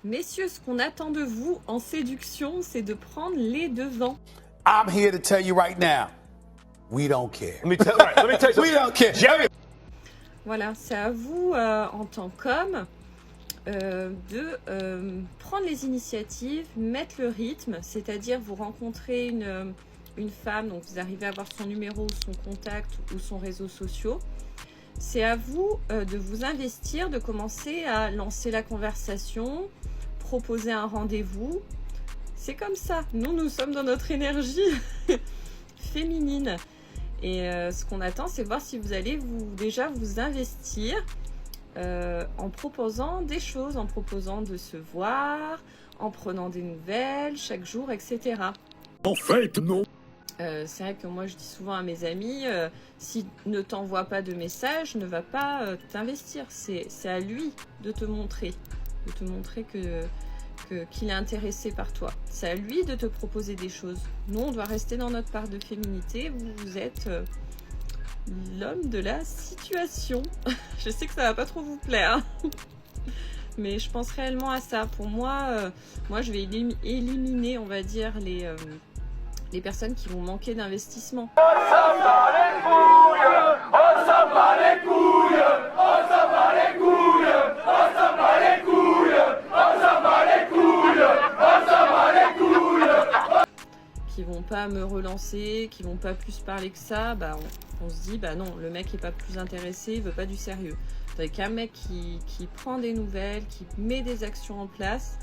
Messieurs, ce qu'on attend de vous en séduction, c'est de prendre les devants. I'm here to tell you right now, we don't care. Let me tell you something. We don't care. Jerry. Voilà, c'est à vous, en tant qu'homme, de prendre les initiatives, mettre le rythme, c'est-à-dire vous rencontrez une femme, donc vous arrivez à avoir son numéro, son contact ou son réseau social. C'est à vous de vous investir, de commencer à lancer la conversation, proposer un rendez-vous. C'est comme ça. Nous sommes dans notre énergie féminine. Et ce qu'on attend, c'est voir si vous allez déjà vous investir en proposant des choses, en proposant de se voir, en prenant des nouvelles chaque jour, etc. En fait, non. C'est vrai que moi je dis souvent à mes amis, s'il ne t'envoie pas de message, ne va pas t'investir. C'est à lui de te montrer qu'il est intéressé par toi. C'est à lui de te proposer des choses. Nous, on doit rester dans notre part de féminité. Vous êtes l'homme de la situation. Je sais que ça va pas trop vous plaire, mais je pense réellement à ça. Pour moi, je vais éliminer, on va dire, les personnes qui vont manquer d'investissement. Qui vont pas me relancer, qui vont pas plus parler que ça, on se dit non, le mec est pas plus intéressé, il veut pas du sérieux. Avec un mec qui prend des nouvelles, qui met des actions en place,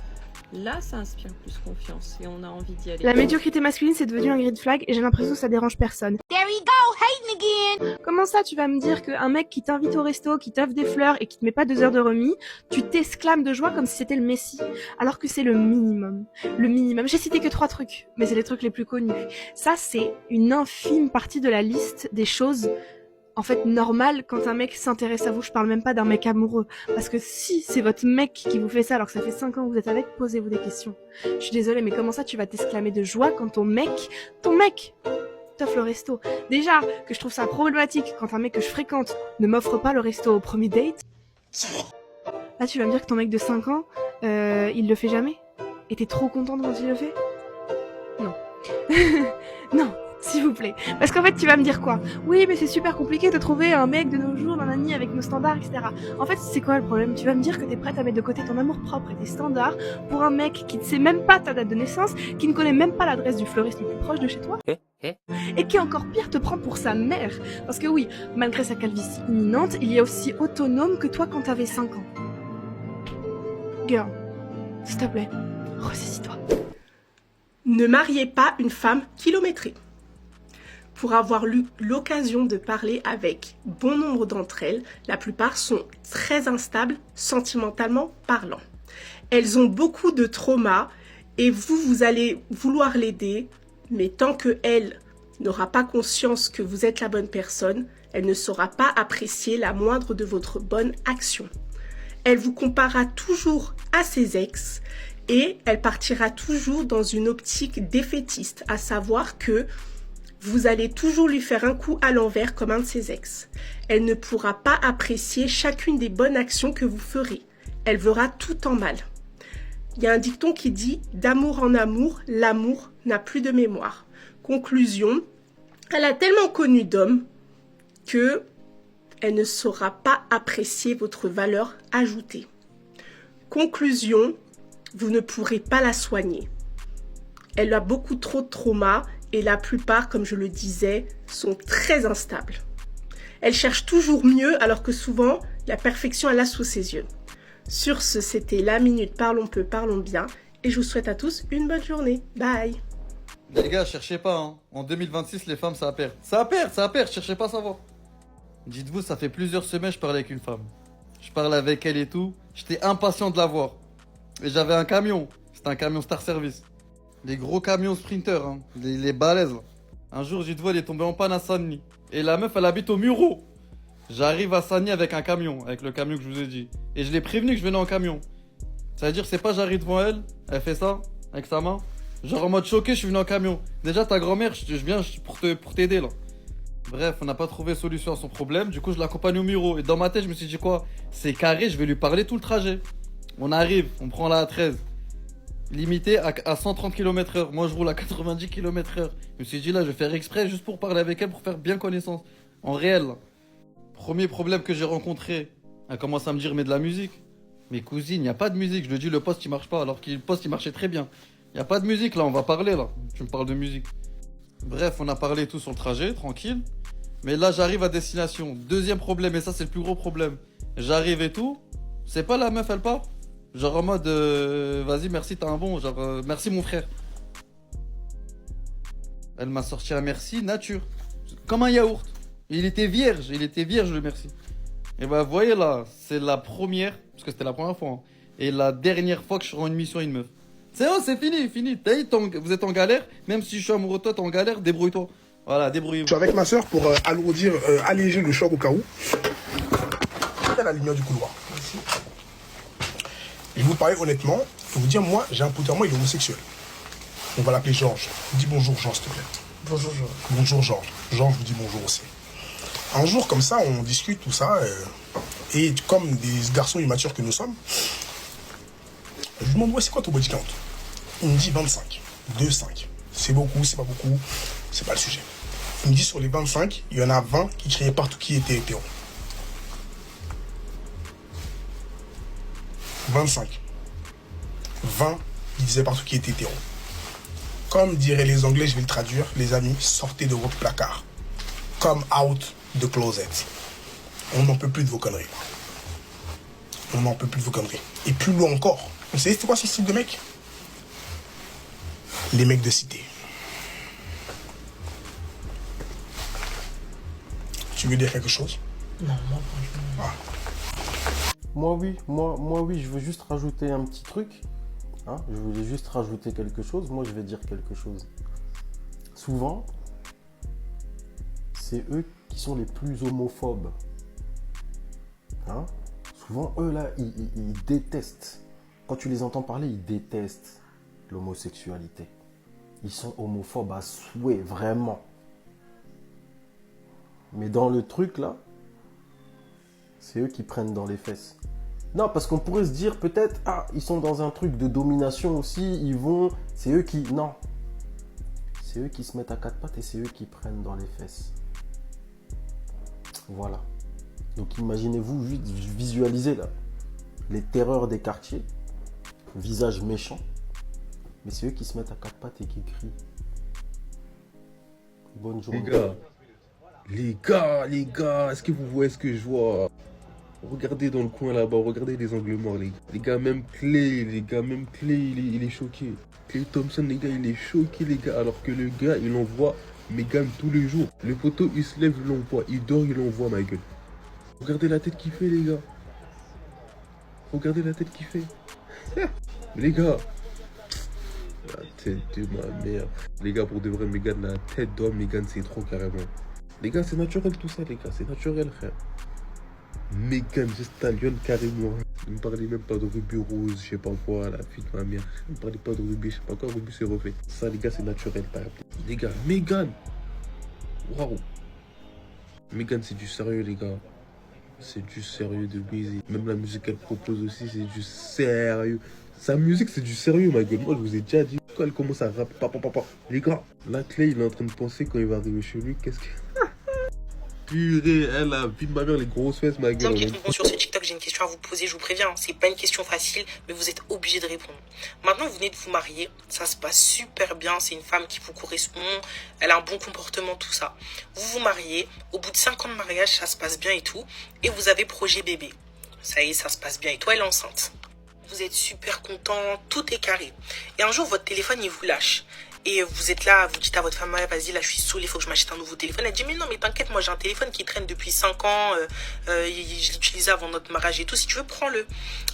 là ça inspire plus confiance et on a envie d'y aller. La médiocrité masculine, c'est devenu un green flag et j'ai l'impression que ça dérange personne. There we go, hating again. Comment ça, tu vas me dire qu'un mec qui t'invite au resto, qui t'offre des fleurs et qui te met pas 2 heures de remis, tu t'exclames de joie comme si c'était le messie, alors que c'est le minimum. Le minimum. J'ai cité que 3 trucs, mais c'est les trucs les plus connus. Ça, c'est une infime partie de la liste des choses en fait normal quand un mec s'intéresse à vous. Je parle même pas d'un mec amoureux, parce que si c'est votre mec qui vous fait ça alors que ça fait 5 ans que vous êtes avec, posez-vous des questions. Je suis désolée, mais comment ça tu vas t'exclamer de joie quand ton mec t'offre le resto? Déjà que je trouve ça problématique quand un mec que je fréquente ne m'offre pas le resto au premier date. Là tu vas me dire que ton mec de 5 ans il le fait jamais et t'es trop contente quand il le fait? Non. Non, s'il vous plaît. Parce qu'en fait, tu vas me dire quoi? Oui, mais c'est super compliqué de trouver un mec de nos jours, nanani, avec nos standards, etc. En fait, c'est quoi le problème? Tu vas me dire que t'es prête à mettre de côté ton amour propre et tes standards pour un mec qui ne sait même pas ta date de naissance, qui ne connaît même pas l'adresse du fleuriste le plus proche de chez toi, et qui encore pire te prend pour sa mère. Parce que oui, malgré sa calvitie imminente, il est aussi autonome que toi quand t'avais 5 ans. Girl, s'il te plaît, ressaisis-toi. Ne mariez pas une femme kilométrée. Pour avoir eu l'occasion de parler avec bon nombre d'entre elles, la plupart sont très instables sentimentalement parlant. Elles ont beaucoup de traumas et vous allez vouloir l'aider, mais tant qu'elle n'aura pas conscience que vous êtes la bonne personne, elle ne saura pas apprécier la moindre de votre bonne action. Elle vous comparera toujours à ses ex et elle partira toujours dans une optique défaitiste, à savoir que vous allez toujours lui faire un coup à l'envers comme un de ses ex. Elle ne pourra pas apprécier chacune des bonnes actions que vous ferez. Elle verra tout en mal. Il y a un dicton qui dit « D'amour en amour, l'amour n'a plus de mémoire ». Conclusion, elle a tellement connu d'hommes que elle ne saura pas apprécier votre valeur ajoutée. Conclusion, vous ne pourrez pas la soigner. Elle a beaucoup trop de traumas et la plupart, comme je le disais, sont très instables. Elle cherche toujours mieux alors que souvent, la perfection elle a sous ses yeux. Sur ce, c'était la minute Parlons peu, parlons bien et je vous souhaite à tous une bonne journée. Bye. Les gars, cherchez pas, hein. En 2026, les femmes, ça va perdre. Ça va perdre, cherchez pas à savoir. Dites-vous, ça fait plusieurs semaines que je parle avec une femme. Je parle avec elle et tout. J'étais impatient de la voir. Et j'avais un camion. C'était un camion Star Service. Les gros camions Sprinter, hein. Les balèzes, là. Un jour, dites-vous, elle est tombée en panne à Sagny. Et la meuf, elle habite au Muro. J'arrive à Sagny avec un camion, avec le camion que je vous ai dit. Et je l'ai prévenu que je venais en camion. Ça veut dire, c'est pas j'arrive devant elle, elle fait ça, avec sa main. Genre en mode choqué, je suis venu en camion. Déjà, ta grand-mère, je viens pour t'aider, là. Bref, on n'a pas trouvé solution à son problème. Du coup, je l'accompagne au Muro. Et dans ma tête, je me suis dit quoi? C'est carré, je vais lui parler tout le trajet. On arrive, on prend la A13. Limité à 130 km/h. Moi, je roule à 90 km/h. Je me suis dit, là, je vais faire exprès juste pour parler avec elle, pour faire bien connaissance. En réel, là. Premier problème que j'ai rencontré, elle commence à me dire, mais de la musique. Mais cousine, il n'y a pas de musique. Je lui dis, le poste, il marche pas. Alors que le poste, il marchait très bien. Il n'y a pas de musique, là, on va parler, là. Tu me parles de musique. Bref, on a parlé tout sur le trajet, tranquille. Mais là, j'arrive à destination. Deuxième problème, et ça, c'est le plus gros problème. J'arrive et tout. C'est pas la meuf, elle part. Genre en mode, vas-y, merci, t'as un bon. Genre, merci, mon frère. Elle m'a sorti un merci nature. Comme un yaourt. Il était vierge, le merci. Et bah, vous voyez là, c'est la première, parce que c'était la première fois, hein, et la dernière fois que je rends une mission à une meuf. C'est fini. Vous êtes en galère, même si je suis amoureux de toi, t'es en galère, débrouille-toi. Voilà, débrouille-vous. Je suis avec ma soeur pour alléger le choc au cas où. À la lumière du couloir. Et vous parlez honnêtement, je vais vous dire, moi, j'ai un pote à moi, il est homosexuel. On va l'appeler Georges. Dis bonjour, Georges, s'il te plaît. Bonjour, Georges. Bonjour, Georges. Georges vous dit bonjour aussi. Un jour, comme ça, on discute, tout ça, et comme des garçons immatures que nous sommes, je lui demande, ouais, c'est quoi ton body count? Il me dit 25, 2,5. C'est beaucoup, c'est pas beaucoup, c'est pas le sujet. Il me dit, sur les 25, il y en a 20 qui criaient partout qui étaient hétéros. 25. 20 qui disaient partout qui étaient hétéros. Comme diraient les Anglais, je vais le traduire, les amis, sortez de votre placard. Come out the closet. On n'en peut plus de vos conneries. On n'en peut plus de vos conneries. Et plus loin encore, vous savez c'est quoi ce style de mec? Les mecs de cité. Tu veux dire quelque chose? Non, moi franchement. Moi oui, je veux juste rajouter un petit truc. Hein, je voulais juste rajouter quelque chose. Moi, je vais dire quelque chose. Souvent, c'est eux qui sont les plus homophobes. Hein? Souvent, eux là, ils détestent. Quand tu les entends parler, ils détestent l'homosexualité. Ils sont homophobes à souhait, vraiment. Mais dans le truc là, c'est eux qui prennent dans les fesses. Non, parce qu'on pourrait se dire peut-être, ah, ils sont dans un truc de domination aussi, ils vont, c'est eux qui, non. C'est eux qui se mettent à quatre pattes et c'est eux qui prennent dans les fesses. Voilà. Donc imaginez-vous, visualisez là, les terreurs des quartiers, visage méchant, mais c'est eux qui se mettent à quatre pattes et qui crient. Bonne journée. Les gars, est-ce que vous voyez ce que je vois? Regardez dans le coin là-bas, regardez les angles morts, les gars, même Clay, il est choqué. Clay Thompson, les gars, il est choqué, les gars, alors que le gars, il envoie Megan tous les jours. Le poteau, il se lève, il l'envoie, il dort, il l'envoie, ma gueule. Regardez la tête qu'il fait, les gars. Regardez la tête qu'il fait. Les gars, la tête de ma mère. Les gars, pour de vrai, Megan, la tête d'homme, Megan, c'est trop carrément. Les gars, c'est naturel tout ça, les gars, c'est naturel, frère. Megan Thee Stallion carrément. Ne me parlez même pas de Ruby Rose, je sais pas quoi, la fille de ma mère. Ne me parlez pas de Ruby, je sais pas quoi, Ruby se refait. Ça les gars c'est naturel par exemple. Les gars, Megan. Waouh. Megan c'est du sérieux les gars. C'est du sérieux de baiser. Même la musique qu'elle propose aussi c'est du sérieux. Sa musique c'est du sérieux ma gueule. Moi je vous ai déjà dit quand elle commence à rapper. Les gars, la Clay il est en train de penser quand il va arriver chez lui. Qu'est-ce que... Purée, elle a vu de ma mère les grosses fesses, ma gueule. Sur ce TikTok, j'ai une question à vous poser, je vous préviens, c'est pas une question facile, mais vous êtes obligé de répondre. Maintenant, vous venez de vous marier, ça se passe super bien, c'est une femme qui vous correspond, elle a un bon comportement, tout ça. Vous vous mariez, au bout de 5 ans de mariage, ça se passe bien et tout, et vous avez projet bébé. Ça y est, ça se passe bien et toi, elle est enceinte. Vous êtes super content, tout est carré. Et un jour, votre téléphone, il vous lâche. Et vous êtes là, vous dites à votre femme, vas-y, là, je suis saoulée, il faut que je m'achète un nouveau téléphone. Elle dit, mais non, mais t'inquiète, moi, j'ai un téléphone qui traîne depuis 5 ans, je l'utilisais avant notre mariage et tout. Si tu veux, prends-le.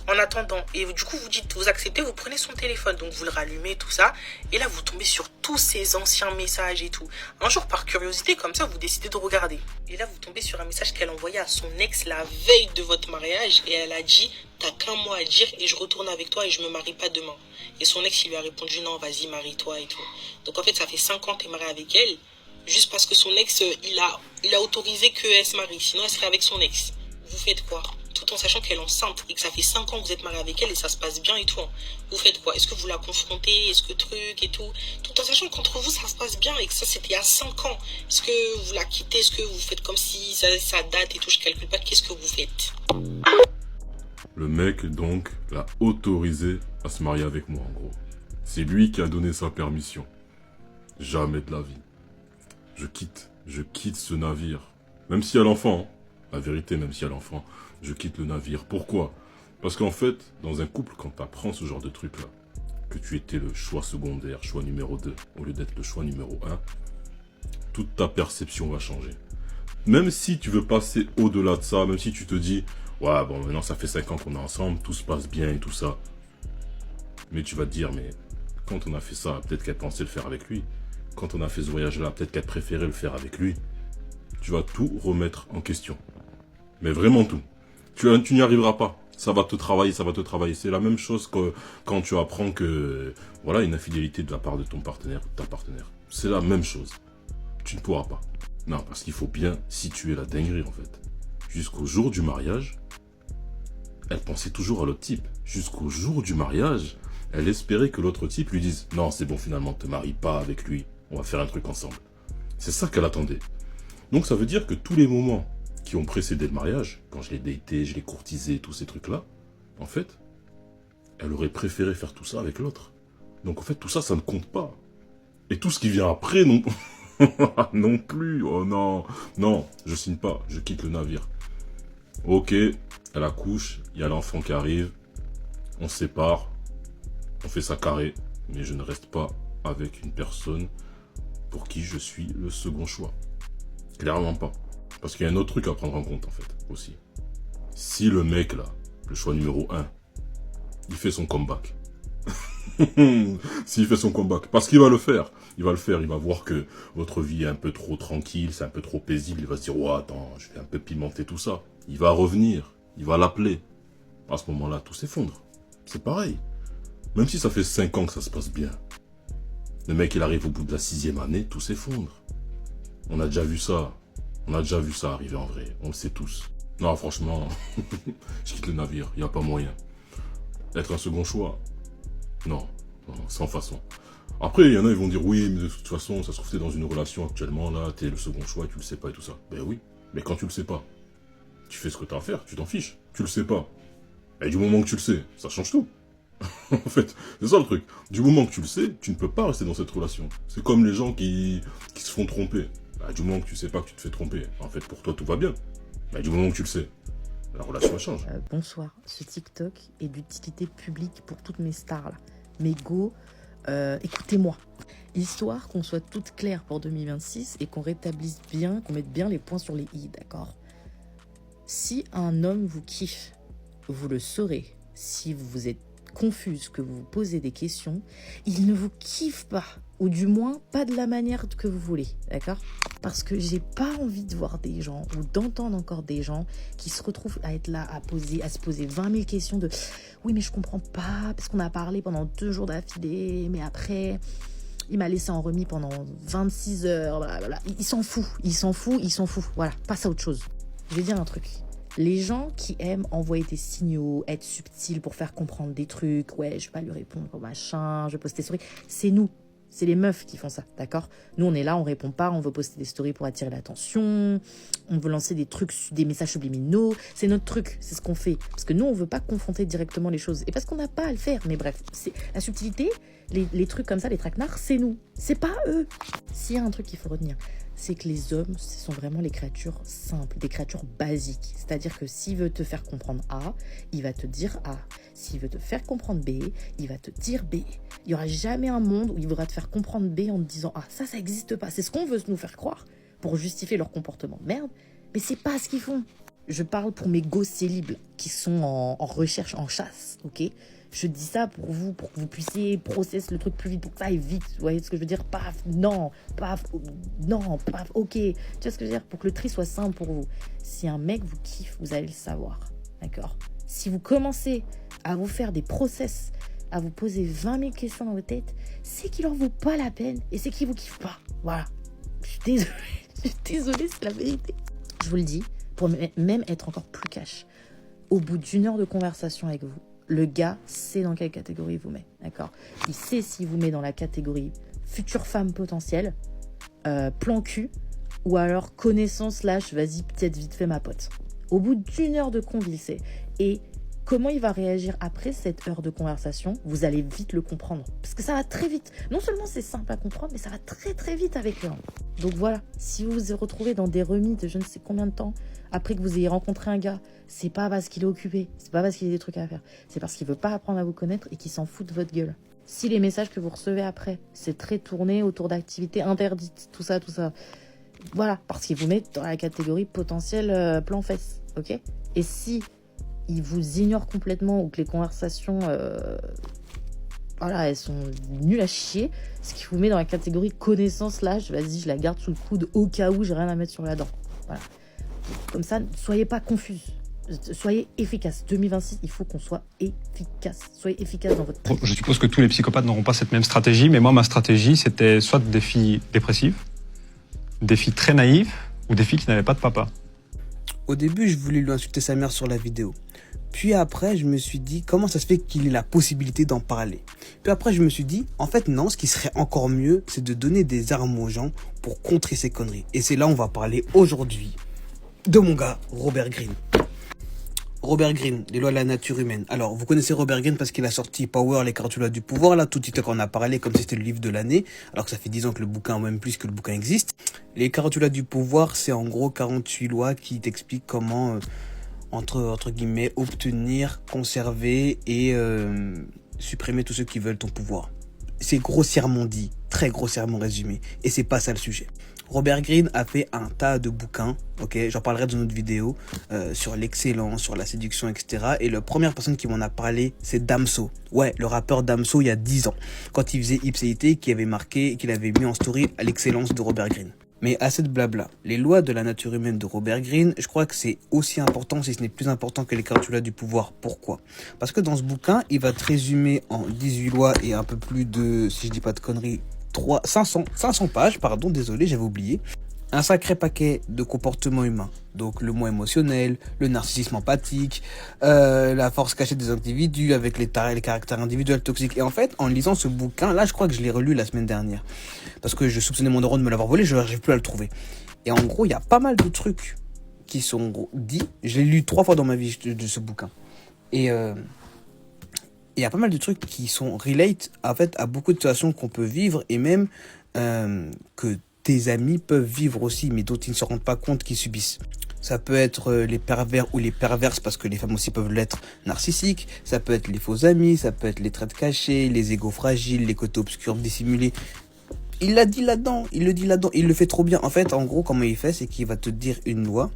En attendant. Et du coup, vous dites, vous acceptez, vous prenez son téléphone. Donc, vous le rallumez, tout ça. Et là, vous tombez sur tous ces anciens messages et tout. Un jour, par curiosité, comme ça, vous décidez de regarder. Et là, vous tombez sur un message qu'elle envoyait à son ex la veille de votre mariage. Et elle a dit, t'as qu'un mot à dire et je retourne avec toi et je me marie pas demain. Et son ex, il lui a répondu, non, vas-y, marie-toi et tout. Donc, en fait, ça fait 5 ans que t'es marié avec elle. Juste parce que son ex, il a autorisé qu'elle se marie. Sinon, elle serait avec son ex. Vous faites quoi? tout en sachant qu'elle est enceinte et que ça fait 5 ans que vous êtes marié avec elle et ça se passe bien et tout. Hein. Vous faites quoi? Est-ce que vous la confrontez? Est-ce que truc et tout? Tout en sachant qu'entre vous, ça se passe bien et que ça, c'était il y a 5 ans. Est-ce que vous la quittez? Est-ce que vous faites comme si ça date et tout? Je calcule pas. Qu'est-ce que vous faites? Le mec, donc, l'a autorisé à se marier avec moi, en gros. C'est lui qui a donné sa permission. Jamais de la vie. Je quitte ce navire. Même s'il y a l'enfant, hein. La vérité, même s'il y a l'enfant, je quitte le navire. Pourquoi? Parce qu'en fait, dans un couple, quand tu apprends ce genre de truc-là, que tu étais le choix secondaire, choix numéro 2, au lieu d'être le choix numéro 1, toute ta perception va changer. Même si tu veux passer au-delà de ça, même si tu te dis, ouais, bon, maintenant ça fait 5 ans qu'on est ensemble, tout se passe bien et tout ça. Mais tu vas te dire, mais quand on a fait ça, peut-être qu'elle pensait le faire avec lui. Quand on a fait ce voyage-là, peut-être qu'elle préférait le faire avec lui. Tu vas tout remettre en question. Mais vraiment tout. Tu n'y arriveras pas. Ça va te travailler, ça va te travailler. C'est la même chose que quand tu apprends que, voilà, une infidélité de la part de ton partenaire ou de ta partenaire. C'est la même chose. Tu ne pourras pas. Non, parce qu'il faut bien situer la dinguerie, en fait. Jusqu'au jour du mariage, elle pensait toujours à l'autre type. Jusqu'au jour du mariage, elle espérait que l'autre type lui dise « Non, c'est bon, finalement, te marie pas avec lui. On va faire un truc ensemble. » C'est ça qu'elle attendait. Donc ça veut dire que tous les moments qui ont précédé le mariage, quand je l'ai daté, je l'ai courtisé, tous ces trucs-là, en fait, elle aurait préféré faire tout ça avec l'autre. Donc en fait, tout ça, ça ne compte pas. Et tout ce qui vient après, non, non plus. Oh non, non, je signe pas, je quitte le navire. Ok, elle accouche, il y a l'enfant qui arrive, on se sépare, on fait ça carré, mais je ne reste pas avec une personne pour qui je suis le second choix. Clairement pas. Parce qu'il y a un autre truc à prendre en compte, en fait, aussi. Si le mec, là, le choix numéro 1, il fait son comeback. S'il fait son comeback. Parce qu'il va le faire. Il va le faire. Il va voir que votre vie est un peu trop tranquille, c'est un peu trop paisible. Il va se dire, ouais, attends, je vais un peu pimenter tout ça. Il va revenir. Il va l'appeler. À ce moment-là, tout s'effondre. C'est pareil. Même si ça fait 5 ans que ça se passe bien. Le mec, il arrive au bout de la 6e année, tout s'effondre. On a déjà vu ça. On a déjà vu ça arriver en vrai. On le sait tous. Non, franchement, je quitte le navire. Il n'y a pas moyen. Être un second choix? Non, non, sans façon. Après, il y en a, ils vont dire, oui, mais de toute façon, ça se trouve, t'es dans une relation actuellement, là, t'es le second choix et tu le sais pas et tout ça. Ben oui, mais quand tu le sais pas, tu fais ce que t'as à faire, tu t'en fiches. Tu le sais pas. Et du moment que tu le sais, ça change tout. En fait, c'est ça le truc. Du moment que tu le sais, tu ne peux pas rester dans cette relation. C'est comme les gens qui se font tromper. Bah, du moment que tu sais pas que tu te fais tromper, en fait, pour toi, tout va bien. Bah, du moment que tu le sais, la relation elle change. Bonsoir. Ce TikTok est d'utilité publique pour toutes mes stars, là. Mes go, écoutez-moi. Histoire qu'on soit toutes claires pour 2026 et qu'on rétablisse bien, qu'on mette bien les points sur les i, d'accord? Si un homme vous kiffe, vous le saurez. Si vous êtes confuse, que vous vous posez des questions, il ne vous kiffe pas, ou du moins pas de la manière que vous voulez, d'accord? Parce que j'ai pas envie de voir des gens, ou d'entendre encore des gens qui se retrouvent à être là, à se poser 20 000 questions de « Oui, mais je comprends pas, parce qu'on a parlé pendant 2 jours d'affilée, mais après, il m'a laissé en remis pendant 26 heures, blablabla. » Il s'en fout, voilà, passe à autre chose. Je vais dire un truc. Les gens qui aiment envoyer des signaux, être subtils pour faire comprendre des trucs, ouais, je vais pas lui répondre, machin, je vais poster des stories, c'est nous. C'est les meufs qui font ça, d'accord? Nous, on est là, on répond pas, on veut poster des stories pour attirer l'attention, on veut lancer des trucs, des messages subliminaux, c'est notre truc, c'est ce qu'on fait. Parce que nous, on veut pas confronter directement les choses, et parce qu'on n'a pas à le faire, mais bref, c'est la subtilité, les trucs comme ça, les traquenards, c'est nous, c'est pas eux. S'il y a un truc qu'il faut retenir, c'est que les hommes, ce sont vraiment les créatures simples, des créatures basiques. C'est-à-dire que s'il veut te faire comprendre A, il va te dire A. S'il veut te faire comprendre B, il va te dire B. Il n'y aura jamais un monde où il voudra te faire comprendre B en te disant A. Ça n'existe pas. C'est ce qu'on veut nous faire croire pour justifier leur comportement de merde, mais c'est pas ce qu'ils font. Je parle pour mes gosses célibes qui sont en recherche, en chasse, ok? Je dis ça pour que vous puissiez processer le truc plus vite, pour que ça aille vite. Vous voyez ce que je veux dire? Paf, non, paf, ok. Tu vois ce que je veux dire? Pour que le tri soit simple pour vous. Si un mec vous kiffe, vous allez le savoir, d'accord? Si vous commencez à vous faire des process, à vous poser 20 000 questions dans votre tête, c'est qu'il en vaut pas la peine et c'est qu'il vous kiffe pas. Voilà. Je suis désolée, c'est la vérité. Je vous le dis, pour même être encore plus cash. au bout d'1 heure de conversation avec vous, le gars sait dans quelle catégorie il vous met, d'accord? Il sait s'il vous met dans la catégorie future femme potentielle, plan cul, ou alors connaissance / vas-y peut-être vite fait ma pote. Au bout d'1 heure de conv, il sait. Et comment il va réagir après cette heure de conversation, vous allez vite le comprendre. Parce que ça va très vite. Non seulement c'est simple à comprendre, mais ça va très très vite avec eux. Donc voilà, si vous vous retrouvez dans des remis de je ne sais combien de temps, après que vous ayez rencontré un gars, c'est pas parce qu'il est occupé, c'est pas parce qu'il a des trucs à faire, c'est parce qu'il veut pas apprendre à vous connaître et qu'il s'en fout de votre gueule. Si les messages que vous recevez après, c'est très tourné autour d'activités interdites, tout ça, voilà, parce qu'il vous met dans la catégorie potentiel plan fesse, ok? Et si il vous ignore complètement ou que les conversations, voilà, elles sont nulles à chier, ce qui vous met dans la catégorie connaissance / vas-y, je la garde sous le coude au cas où j'ai rien à mettre sur la dent. Voilà. Comme ça, soyez pas confuse. Soyez efficace. 2026, il faut qu'on soit efficace. Soyez efficace dans votre... Je suppose que tous les psychopathes n'auront pas cette même stratégie, mais moi, ma stratégie, c'était soit des filles dépressives, des filles très naïves, ou des filles qui n'avaient pas de papa. Au début, je voulais lui insulter sa mère sur la vidéo. Puis après, je me suis dit, comment ça se fait qu'il ait la possibilité d'en parler? Puis après, je me suis dit, en fait, non, ce qui serait encore mieux, c'est de donner des armes aux gens pour contrer ces conneries. Et c'est là où on va parler aujourd'hui de mon gars, Robert Greene. Robert Greene, les lois de la nature humaine. Alors, vous connaissez Robert Greene parce qu'il a sorti Power, les cartes du pouvoir. Là, tout TikTok en a parlé comme si c'était le livre de l'année, alors que ça fait 10 ans que le bouquin, même plus que le bouquin existe. Les cartes du pouvoir, c'est en gros 48 lois qui t'expliquent comment, entre guillemets, obtenir, conserver et supprimer tous ceux qui veulent ton pouvoir. C'est grossièrement dit, très grossièrement résumé, et c'est pas ça le sujet. Robert Greene a fait un tas de bouquins, ok, j'en parlerai dans une autre vidéo, sur l'excellence, sur la séduction, etc. Et la première personne qui m'en a parlé, c'est Damso. Ouais, le rappeur Damso, il y a 10 ans, quand il faisait Ipséité, qui avait marqué, qu'il avait mis en story à l'excellence de Robert Greene. Mais assez de blabla. Les lois de la nature humaine de Robert Greene, je crois que c'est aussi important, si ce n'est plus important que les cartes du pouvoir. Pourquoi? Parce que dans ce bouquin, il va te résumer en 18 lois et un peu plus de, si je dis pas de conneries, 500 pages, pardon, désolé, j'avais oublié. Un sacré paquet de comportements humains. Donc le moi émotionnel, le narcissisme empathique, la force cachée des individus avec les caractères individuels toxiques. Et en fait, en lisant ce bouquin, là je crois que je l'ai relu la semaine dernière. Parce que je soupçonnais mon neurone de me l'avoir volé, je n'arrive plus à le trouver. Et en gros, il y a pas mal de trucs qui sont dits. Je l'ai lu 3 fois dans ma vie de ce bouquin. Et il y a pas mal de trucs qui sont relate en fait à beaucoup de situations qu'on peut vivre et même que tes amis peuvent vivre aussi, mais dont ils ne se rendent pas compte qu'ils subissent. Ça peut être les pervers ou les perverses, parce que les femmes aussi peuvent l'être, narcissiques. Ça peut être les faux amis, ça peut être les traits cachés, les égos fragiles, les côtés obscurs dissimulés. Il l'a dit là-dedans, il le dit là-dedans, il le fait trop bien. En fait, en gros, comment il fait, c'est qu'il va te dire une loi,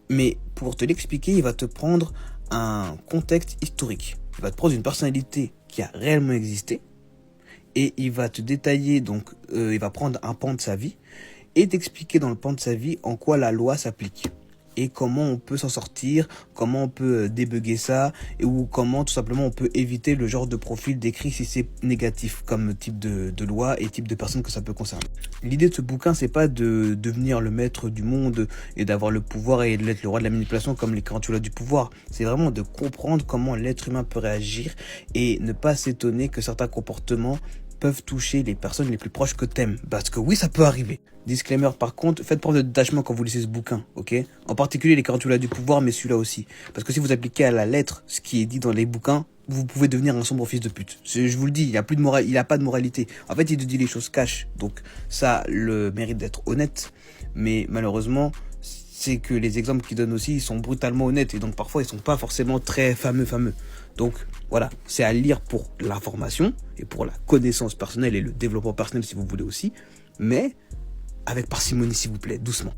mais pour te l'expliquer, il va te prendre un contexte historique. Il va te prendre une personnalité qui a réellement existé et il va te détailler, donc il va prendre un pan de sa vie et t'expliquer dans le pan de sa vie en quoi la loi s'applique et comment on peut s'en sortir, comment on peut débugger ça ou comment tout simplement on peut éviter le genre de profil décrit si c'est négatif comme type de loi et type de personne que ça peut concerner. L'idée de ce bouquin, c'est pas de devenir le maître du monde et d'avoir le pouvoir et d'être le roi de la manipulation comme les 48 lois du pouvoir. C'est vraiment de comprendre comment l'être humain peut réagir et ne pas s'étonner que certains comportements peuvent toucher les personnes les plus proches que t'aimes. Parce que oui, ça peut arriver. Disclaimer par contre, faites preuve de détachement quand vous lisez ce bouquin, ok? En particulier les 48 lois du pouvoir, mais celui-là aussi. Parce que si vous appliquez à la lettre ce qui est dit dans les bouquins, vous pouvez devenir un sombre fils de pute. Je vous le dis, il n'y a plus de morale, il n'y a pas de moralité. En fait, il te dit les choses cash. Donc ça le mérite d'être honnête. Mais malheureusement, c'est que les exemples qu'il donne aussi, ils sont brutalement honnêtes. Et donc parfois, ils sont pas forcément très fameux. Donc voilà, c'est à lire pour l'information et pour la connaissance personnelle et le développement personnel si vous voulez aussi. Mais avec parcimonie s'il vous plaît, doucement.